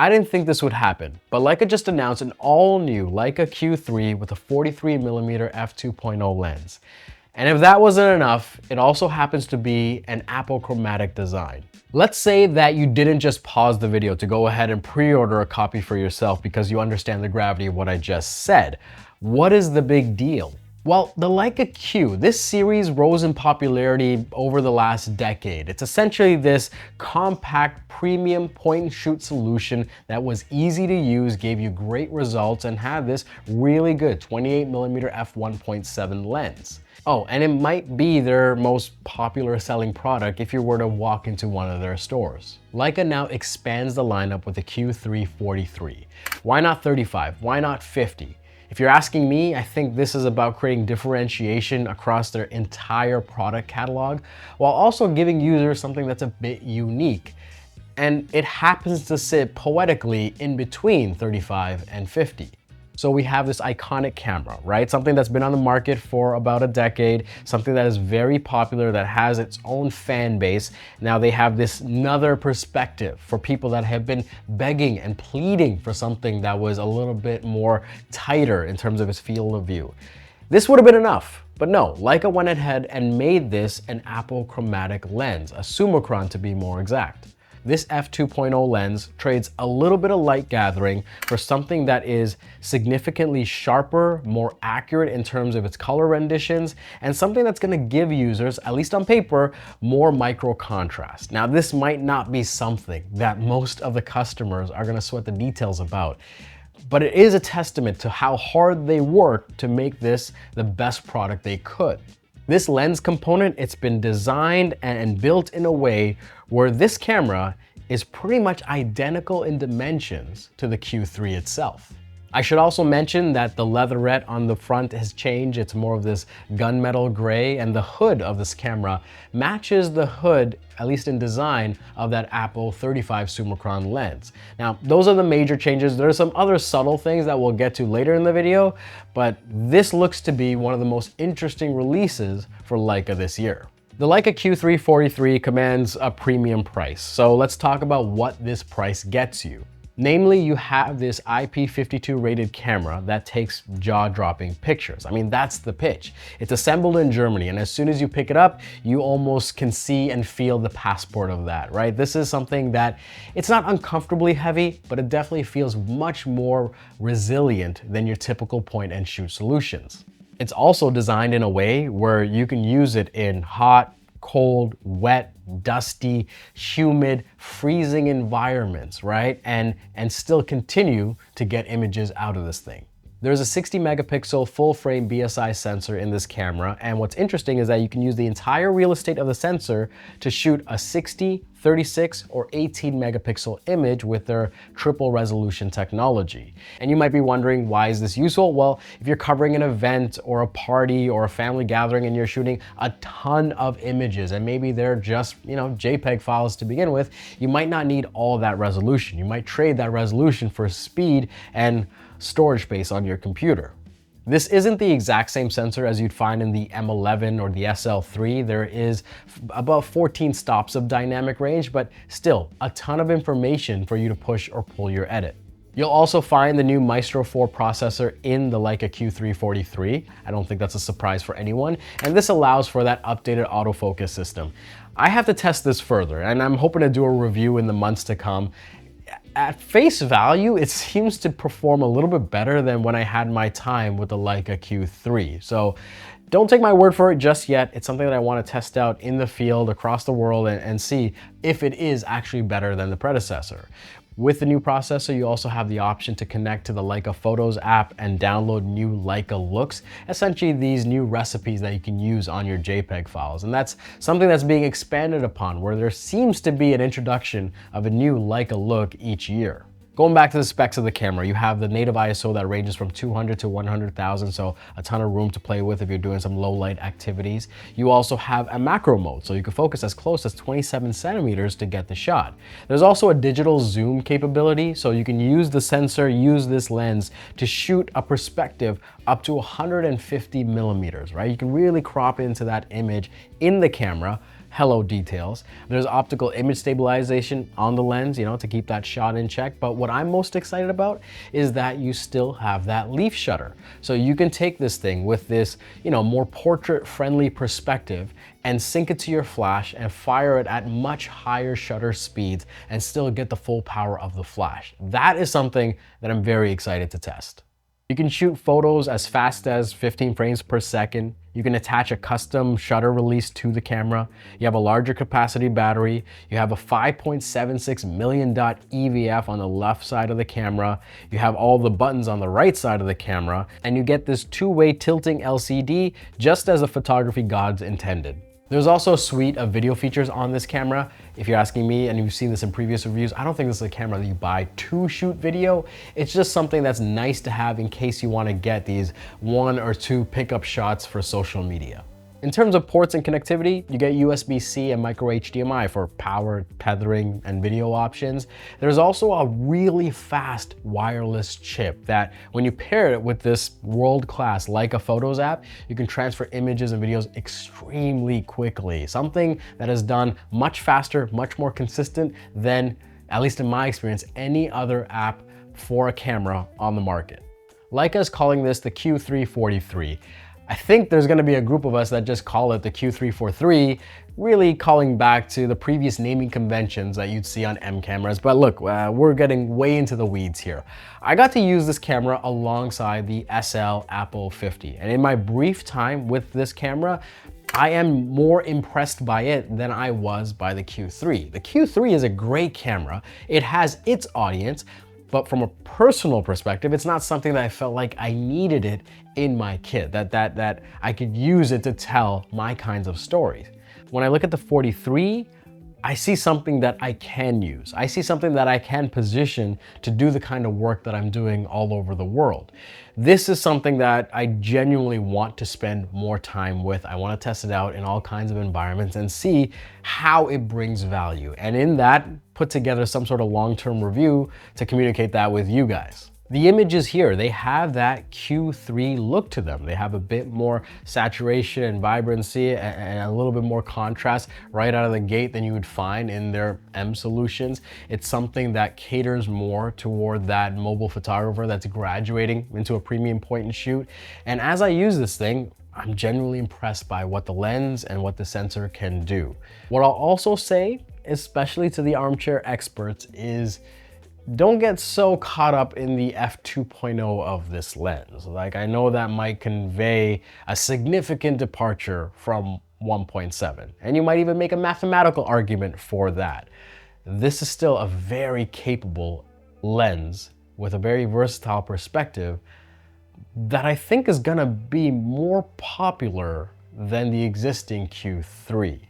I didn't think this would happen, but Leica just announced an all-new Leica Q3 with a 43mm f2.0 lens. And if that wasn't enough, it also happens to be an apochromatic design. Let's say that you didn't just pause the video to go ahead and pre-order a copy for yourself because you understand the gravity of what I just said. What is the big deal? Well, the Leica Q, this series rose in popularity over the last decade. It's essentially this compact premium point-and-shoot solution that was easy to use, gave you great results, and had this really good 28mm f1.7 lens. Oh, and it might be their most popular selling product if you were to walk into one of their stores. Leica now expands the lineup with the Q3 43. Why not 35? Why not 50? If you're asking me, I think this is about creating differentiation across their entire product catalog, while also giving users something that's a bit unique. And it happens to sit poetically in between 35 and 50. So we have this iconic camera, right? Something that's been on the market for about a decade, something that is very popular, that has its own fan base. Now they have this another perspective for people that have been begging and pleading for something that was a little bit more tighter in terms of its field of view. This would have been enough, but no, Leica went ahead and made this an apochromatic lens, a summachron to be more exact. This f2.0 lens trades a little bit of light gathering for something that is significantly sharper, more accurate in terms of its color renditions, and something that's going to give users, at least on paper, more micro contrast. Now, this might not be something that most of the customers are going to sweat the details about, but it is a testament to how hard they worked to make this the best product they could. This lens component, it's been designed and built in a way where this camera is pretty much identical in dimensions to the Q3 itself. I should also mention that the leatherette on the front has changed. It's more of this gunmetal gray, and the hood of this camera matches the hood, at least in design, of that Apple 35 summachron lens. Now, those are the major changes. There are some other subtle things that we'll get to later in the video, but this looks to be one of the most interesting releases for Leica this year. The Leica Q3 43 commands a premium price, so let's talk about what this price gets you. Namely, you have this IP52 rated camera that takes jaw-dropping pictures. I mean, that's the pitch. It's assembled in Germany, and as soon as you pick it up, you almost can see and feel the passport of that, right? This is something that, it's not uncomfortably heavy, but it definitely feels much more resilient than your typical point-and-shoot solutions. It's also designed in a way where you can use it in hot, cold, wet, dusty, humid, freezing environments, right? And still continue to get images out of this thing. There's a 60 megapixel full frame BSI sensor in this camera, and what's interesting is that you can use the entire real estate of the sensor to shoot a 60, 36, or 18 megapixel image with their triple resolution technology. And you might be wondering, why is this useful? Well, if you're covering an event or a party or a family gathering and you're shooting a ton of images, and maybe they're just, JPEG files to begin with, you might not need all of that resolution. You might trade that resolution for speed and storage space on your computer. This isn't the exact same sensor as you'd find in the M11 or the SL3. There is about 14 stops of dynamic range, but still a ton of information for you to push or pull your edit. You'll also find the new Maestro 4 processor in the Leica Q3 43. I don't think that's a surprise for anyone. And this allows for that updated autofocus system. I have to test this further, and I'm hoping to do a review in the months to come. At face value, it seems to perform a little bit better than when I had my time with the Leica Q3. So don't take my word for it just yet. It's something that I want to test out in the field across the world and see if it is actually better than the predecessor. With the new processor, you also have the option to connect to the Leica Photos app and download new Leica looks, essentially these new recipes that you can use on your JPEG files. And that's something that's being expanded upon, where there seems to be an introduction of a new Leica look each year. Going back to the specs of the camera, you have the native ISO that ranges from 200 to 100,000, so a ton of room to play with if you're doing some low light activities. You also have a macro mode, so you can focus as close as 27 centimeters to get the shot. There's also a digital zoom capability, so you can use the sensor, use this lens to shoot a perspective up to 150 millimeters, right? You can really crop into that image in the camera, hello details. There's optical image stabilization on the lens, to keep that shot in check. But what I'm most excited about is that you still have that leaf shutter. So you can take this thing with this, more portrait-friendly perspective and sync it to your flash and fire it at much higher shutter speeds and still get the full power of the flash. That is something that I'm very excited to test. You can shoot photos as fast as 15 frames per second. You can attach a custom shutter release to the camera. You have a larger capacity battery. You have a 5.76 million dot EVF on the left side of the camera. You have all the buttons on the right side of the camera, and you get this two-way tilting LCD just as the photography gods intended. There's also a suite of video features on this camera. If you're asking me, and you've seen this in previous reviews, I don't think this is a camera that you buy to shoot video. It's just something that's nice to have in case you want to get these 1 or 2 pickup shots for social media. In terms of ports and connectivity, you get USB-C and micro HDMI for power, tethering, and video options. There's also a really fast wireless chip that when you pair it with this world-class Leica Photos app, you can transfer images and videos extremely quickly. Something that is done much faster, much more consistent than, at least in my experience, any other app for a camera on the market. Leica is calling this the Q3 I think there's gonna be a group of us that just call it the Q3 really calling back to the previous naming conventions that you'd see on M cameras. But look, we're getting way into the weeds here. I got to use this camera alongside the SL Apple 50. And in my brief time with this camera, I am more impressed by it than I was by the Q3. The Q3 is a great camera. It has its audience, but from a personal perspective, it's not something that I felt like I needed it in my kit, that I could use it to tell my kinds of stories. When I look at the 43, I see something that I can use. I see something that I can position to do the kind of work that I'm doing all over the world. This is something that I genuinely want to spend more time with. I want to test it out in all kinds of environments and see how it brings value. And in that, put together some sort of long-term review to communicate that with you guys. The images here, they have that Q3 look to them. They have a bit more saturation and vibrancy and a little bit more contrast right out of the gate than you would find in their M solutions. It's something that caters more toward that mobile photographer that's graduating into a premium point and shoot. And as I use this thing, I'm genuinely impressed by what the lens and what the sensor can do. What I'll also say, especially to the armchair experts, is don't get so caught up in the f2.0 of this lens. Like, I know that might convey a significant departure from 1.7, and you might even make a mathematical argument for that. This is still a very capable lens with a very versatile perspective that I think is gonna be more popular than the existing Q3.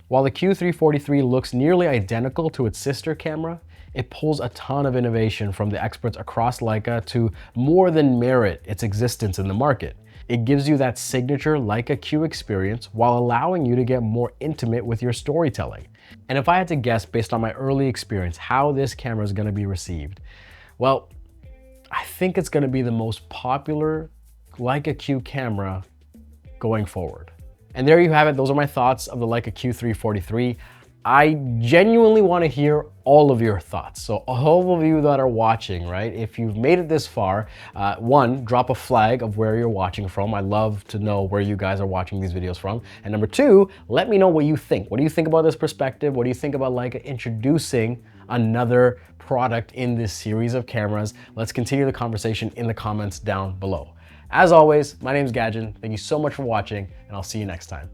While the Q3 looks nearly identical to its sister camera, it pulls a ton of innovation from the experts across Leica to more than merit its existence in the market. It gives you that signature Leica Q experience while allowing you to get more intimate with your storytelling. And if I had to guess based on my early experience how this camera is going to be received, well, I think it's going to be the most popular Leica Q camera going forward. And there you have it. Those are my thoughts of the Leica Q3 I genuinely want to hear all of your thoughts. So all of you that are watching, right? If you've made it this far, one, drop a flag of where you're watching from. I love to know where you guys are watching these videos from. And number two, let me know what you think. What do you think about this perspective? What do you think about Leica introducing another product in this series of cameras? Let's continue the conversation in the comments down below. As always, my name is Gajan. Thank you so much for watching, and I'll see you next time.